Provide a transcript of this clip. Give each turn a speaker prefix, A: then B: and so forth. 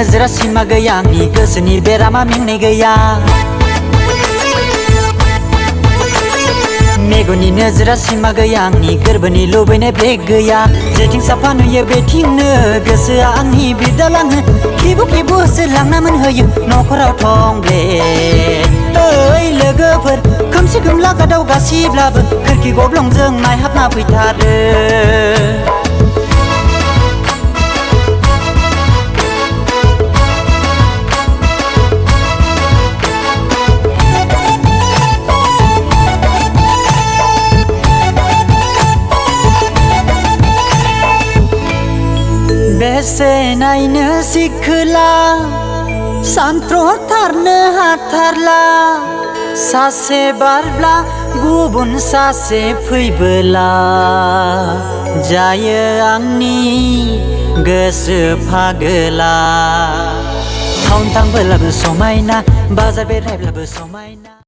A: नोजोरा सिमा गैया आंनि गोसोनि बेरामा मेंनाय गैया मेगननि नोजोरा सिमा गैया आंनि गोरबोनि लुबैनाय ब्रेक गैया जेथिं साफा नुयो बेथिंनो गोसोआ आंनि बिरदालाङो खिबु खिबु होसोलांना मोनहोयो नखराव थंब्ले ओइ लोगोफोर खोमसि खोमला गादाव गासिब्लाबो खोरखि गब्लंजों नायहाबना फैथारो बेसे नायनो सिखोला सानथ्र'थारनो हाथारला सासे बारब्ला गुबुन सासे फैबोला जायो आंनि गोसो फागोला टाउन थांबोलाबो समायना बाजार बेरायब्लाबो समायना